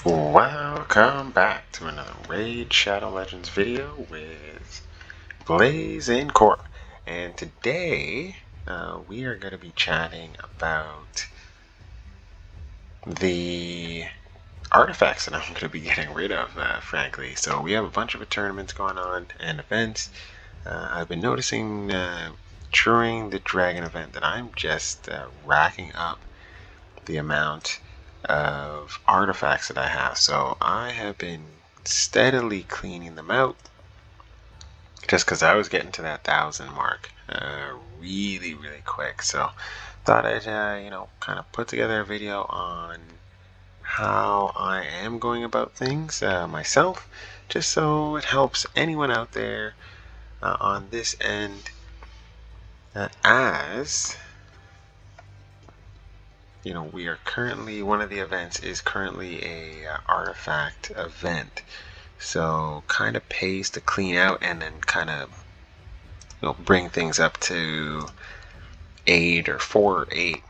Welcome back to another Raid Shadow Legends video with Blazing Corp. And today we are going to be chatting about the artifacts that I'm going to be getting rid of, frankly. So we have a bunch of tournaments going on and events. I've been noticing during the Dragon event that I'm just racking up the amount of artifacts that I have. So I have been steadily cleaning them out just because I was getting to that 1,000 mark really quick. So thought I'd kind of put together a video on how I am going about things myself, just so it helps anyone out there on this end, as you know, we are currently, one of the events is currently a artifact event, so kind of pays to clean out and then kind of bring things up to 8 or 4 or 8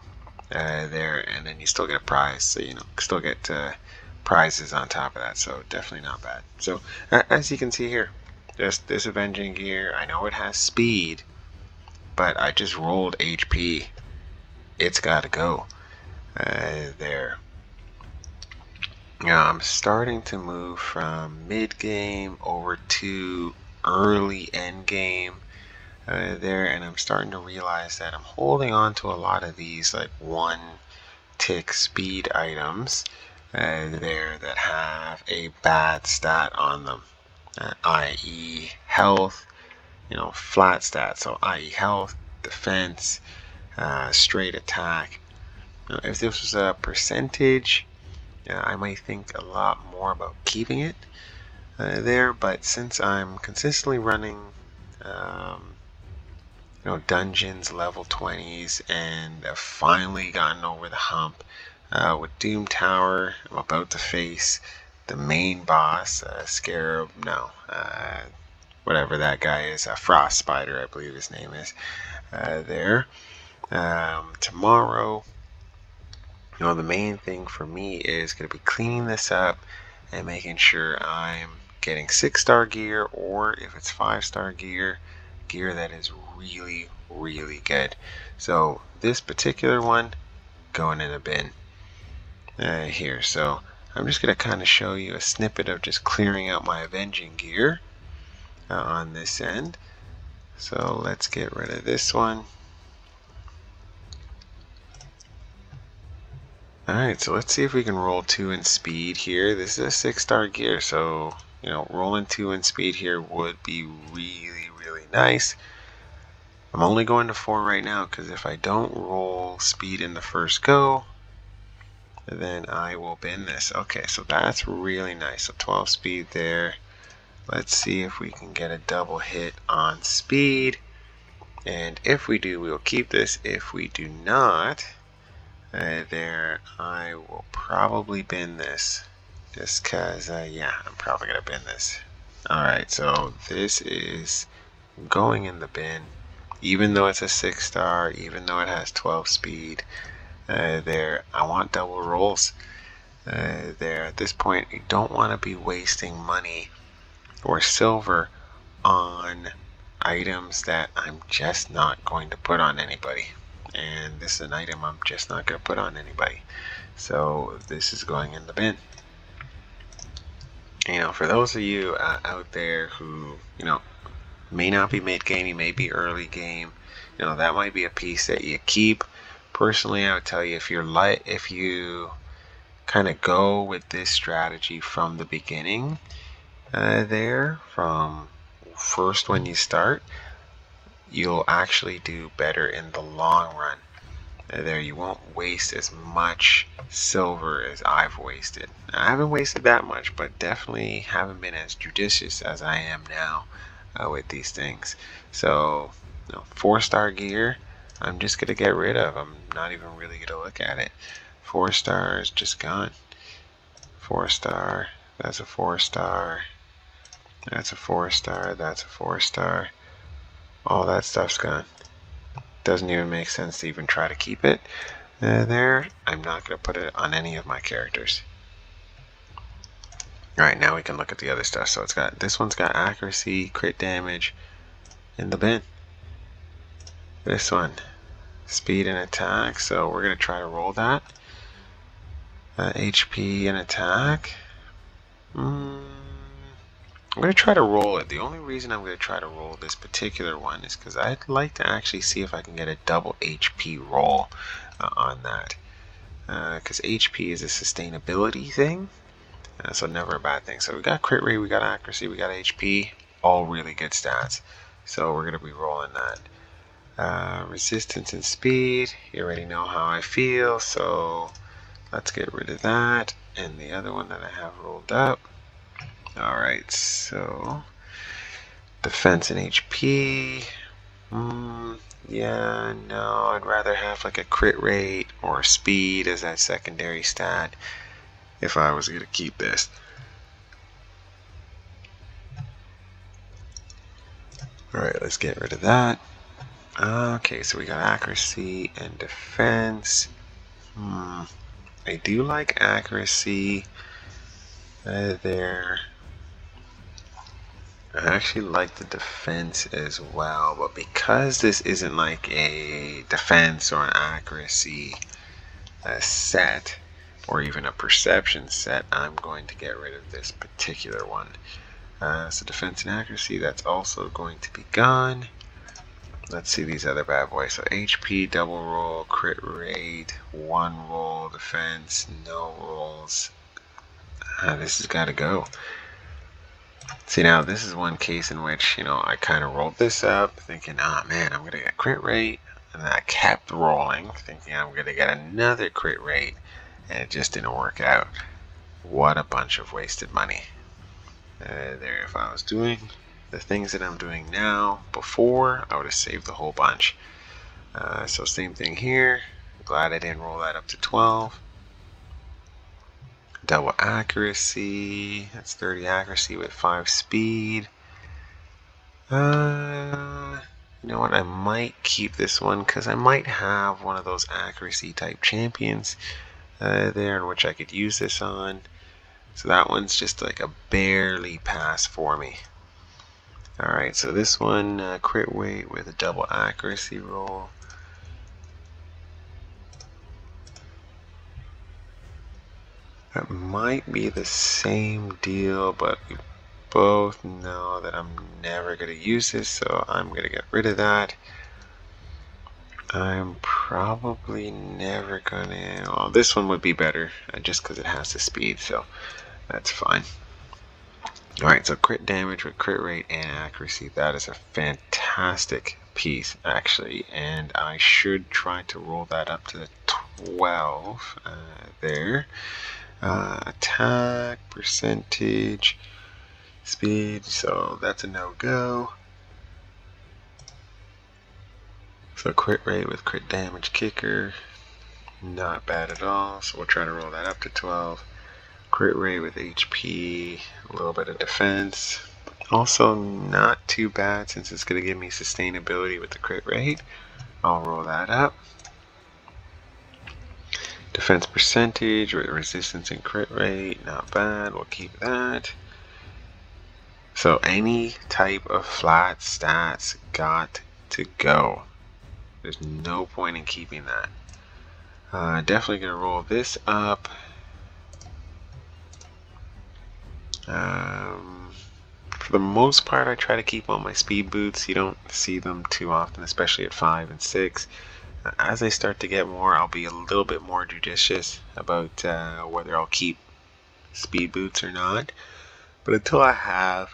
there, and then you still get a prize, so still get prizes on top of that, so definitely not bad. So as you can see here, just this Avenging Gear, I know it has speed, but I just rolled HP. It's got to go. There. I'm starting to move from mid game over to early end game there, and I'm starting to realize that I'm holding on to a lot of these like 1 tick speed items there that have a bad stat on them, i.e. health, flat stat, so i.e. health, defense, straight attack. If this was a percentage, I might think a lot more about keeping it there, but since I'm consistently running dungeons, level 20s, and I've finally gotten over the hump with Doom Tower, I'm about to face the main boss, Scarab, whatever that guy is, Frost Spider, I believe his name is, there. Tomorrow, the main thing for me is going to be cleaning this up and making sure I'm getting 6-star gear, or if it's 5-star gear that is really good. So this particular one going in a bin here. So I'm just going to kind of show you a snippet of just clearing out my Avenging Gear on this end. So let's get rid of this one. Alright, so let's see if we can roll 2 in speed here. This is a 6-star gear, so rolling 2 in speed here would be really nice. I'm only going to 4 right now because if I don't roll speed in the first go, then I will bin this. Okay, so that's really nice. So 12 speed there. Let's see if we can get a double hit on speed. And if we do, we will keep this. If we do not, there, I will probably bin this. Just because, yeah, I'm probably going to bin this. Alright, so this is going in the bin. Even though it's a 6-star, even though it has 12 speed, there, I want double rolls. There, at this point, you don't want to be wasting money or silver on items that I'm just not going to put on anybody. And this is an item I'm just not going to put on anybody. So this is going in the bin. For those of you out there who, may not be mid game, you may be early game, that might be a piece that you keep. Personally, I would tell you, if you kind of go with this strategy from the beginning, there, from first when you start, you'll actually do better in the long run. There, you won't waste as much silver as I've wasted. I haven't wasted that much, but definitely haven't been as judicious as I am now with these things. So 4-star gear, I'm just gonna get rid of. I'm not even really gonna look at it. 4 stars just gone. 4-star, that's a 4-star, that's a 4-star, that's a 4-star. All that stuff's gone. Doesn't even make sense to even try to keep it there. I'm not going to put it on any of my characters. Alright, now we can look at the other stuff. So this one's got accuracy, crit damage in the bin. This one, speed and attack. So we're going to try to roll that. HP and attack. I'm going to try to roll it. The only reason I'm going to try to roll this particular one is because I'd like to actually see if I can get a double HP roll on that. Because HP is a sustainability thing. So never a bad thing. So we got crit rate, we got accuracy, we got HP. All really good stats. So we're going to be rolling that. Resistance and speed. You already know how I feel. So let's get rid of that. And the other one that I have rolled up. Alright, so defense and HP. Yeah, no, I'd rather have like a crit rate or speed as that secondary stat if I was going to keep this. Alright, let's get rid of that. Okay, so we got accuracy and defense. I do like accuracy there. I actually like the defense as well, but because this isn't like a defense or an accuracy set, or even a perception set, I'm going to get rid of this particular one. So defense and accuracy, that's also going to be gone. Let's see these other bad boys. So HP, double roll, crit rate, one roll, defense, no rolls. This has got to go. See, now this is one case in which, I kind of rolled this up thinking, man, I'm going to get crit rate. And then I kept rolling thinking I'm going to get another crit rate. And it just didn't work out. What a bunch of wasted money. There, if I was doing the things that I'm doing now before, I would have saved the whole bunch. So same thing here. Glad I didn't roll that up to 12. Double accuracy. That's 30 accuracy with 5 speed. You know what? I might keep this one because I might have one of those accuracy type champions there in which I could use this on. So that one's just like a barely pass for me. Alright, so this one, crit weight with a double accuracy roll. That might be the same deal, but we both know that I'm never going to use this, so I'm going to get rid of that. I'm probably never going to... Well, this one would be better, just because it has the speed, so that's fine. Alright, so crit damage with crit rate and accuracy. That is a fantastic piece, actually. And I should try to roll that up to the 12 there. Attack, percentage, speed. So that's a no-go. So crit rate with crit damage kicker. Not bad at all. So we'll try to roll that up to 12. Crit rate with HP, a little bit of defense. Also not too bad since it's going to give me sustainability with the crit rate. I'll roll that up. Defense percentage with resistance and crit rate, not bad. We'll keep that. So any type of flat stats got to go. There's no point in keeping that. Definitely going to roll this up. For the most part, I try to keep all my speed boots. You don't see them too often, especially at 5 and 6. As I start to get more, I'll be a little bit more judicious about whether I'll keep speed boots or not. But until I have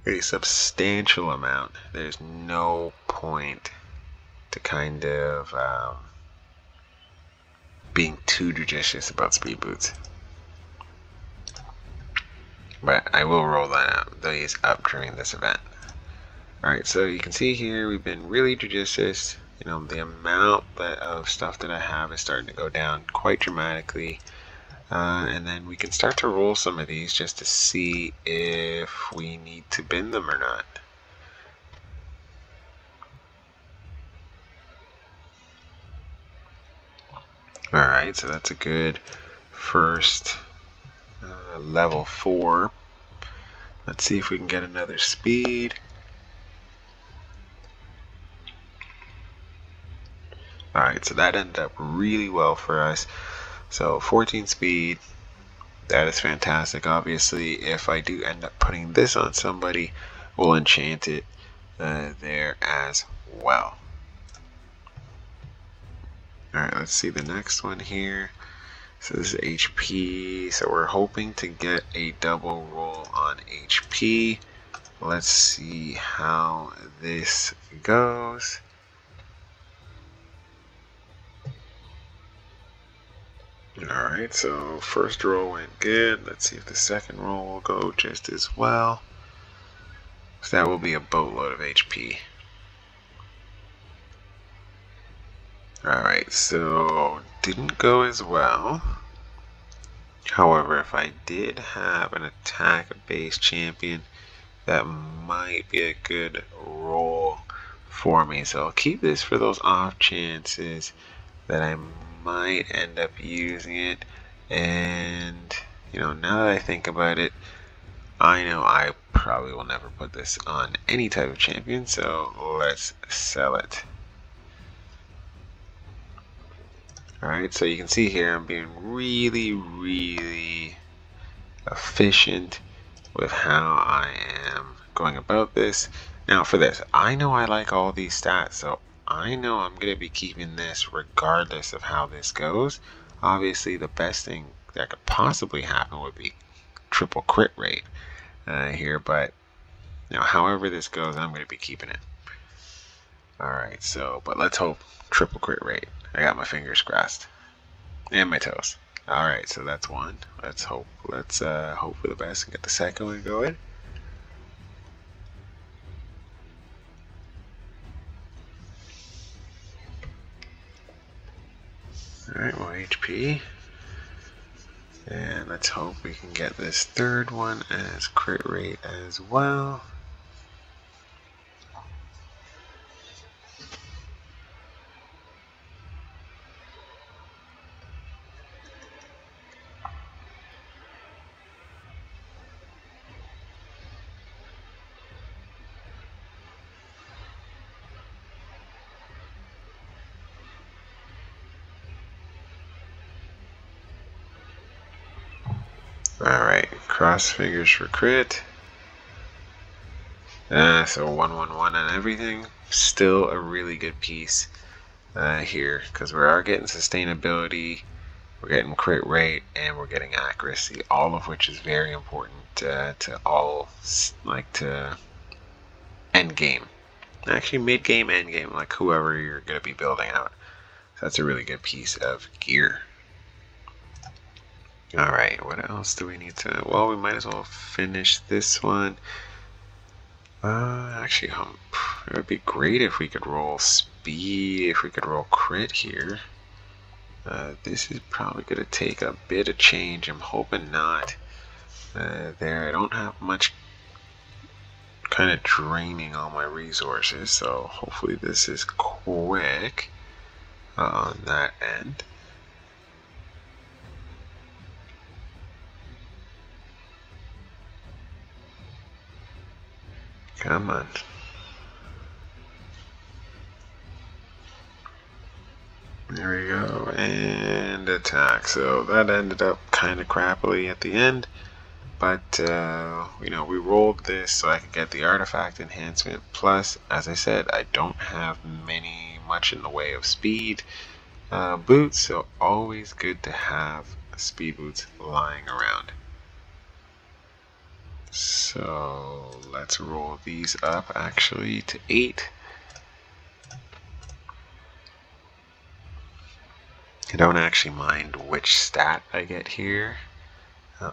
a substantial amount, there's no point to kind of being too judicious about speed boots. But I will roll these up during this event. Alright, so you can see here we've been really judicious. The amount of stuff that I have is starting to go down quite dramatically. And then we can start to roll some of these just to see if we need to bin them or not. Alright, so that's a good first level 4. Let's see if we can get another speed. Alright, so that ended up really well for us. So 14 speed, that is fantastic. Obviously, if I do end up putting this on somebody, we'll enchant it there as well. Alright, let's see the next one here. So this is HP, so we're hoping to get a double roll on HP. Let's see how this goes. Alright, so first roll went good. Let's see if the second roll will go just as well. So that will be a boatload of HP. Alright, so didn't go as well. However, if I did have an attack-based champion, that might be a good roll for me. So I'll keep this for those off chances that I might end up using it. And, you know, now that I think about it, I know I probably will never put this on any type of champion, so let's sell it. Alright, so you can see here I'm being really efficient with how I am going about this. Now for this, I know I like all these stats, so I know I'm going to be keeping this regardless of how this goes. Obviously, the best thing that could possibly happen would be triple crit rate here, but you know, however this goes, I'm going to be keeping it. Alright, so, but let's hope triple crit rate. I got my fingers crossed. And my toes. Alright, so that's one. Let's hope for the best and get the second one going. Alright, more HP. And let's hope we can get this third one as crit rate as well. Alright, cross fingers for crit. So 111 and everything. Still a really good piece here, because we are getting sustainability, we're getting crit rate, and we're getting accuracy, all of which is very important to end game. Actually, mid game, end game, like whoever you're going to be building out. So that's a really good piece of gear. Alright, what else do we need to... Well, we might as well finish this one. Actually, it would be great if we could roll speed, if we could roll crit here. This is probably going to take a bit of change. I'm hoping not. There, I don't have much kind of draining all my resources, so hopefully this is quick on that end. Come on. There we go, and attack. So that ended up kind of crappily at the end, but you know, we rolled this so I could get the artifact enhancement. Plus, as I said, I don't have much in the way of speed boots, so always good to have speed boots lying around. So let's roll these up actually to 8. I don't actually mind which stat I get here.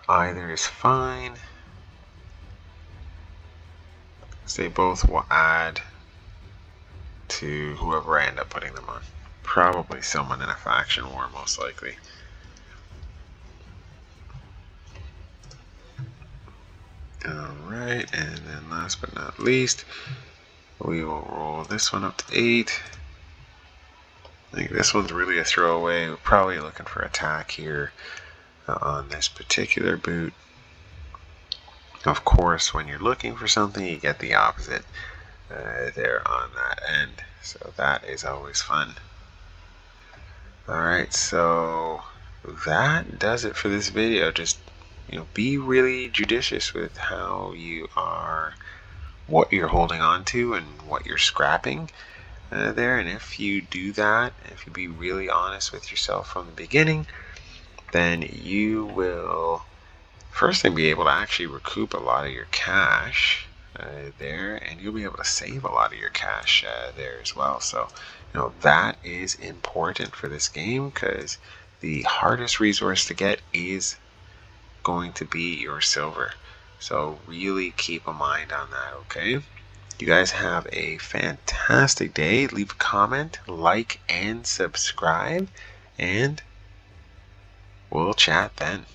Either is fine, because they both will add to whoever I end up putting them on. Probably someone in a faction war, most likely. Alright, and then last but not least, we will roll this one up to 8. I think this one's really a throwaway. We're probably looking for attack here. on this particular boot. Of course, when you're looking for something, you get the opposite there on that end. So that is always fun. Alright, so that does it for this video. Just, be really judicious with how you are, what you're holding on to and what you're scrapping there. And if you do that, if you be really honest with yourself from the beginning, then you will first thing be able to actually recoup a lot of your cash there, and you'll be able to save a lot of your cash there as well. So that is important for this game, because the hardest resource to get is going to be your silver. So really keep a mind on that, okay? You guys have a fantastic day. Leave a comment, like, and subscribe, and we'll chat then.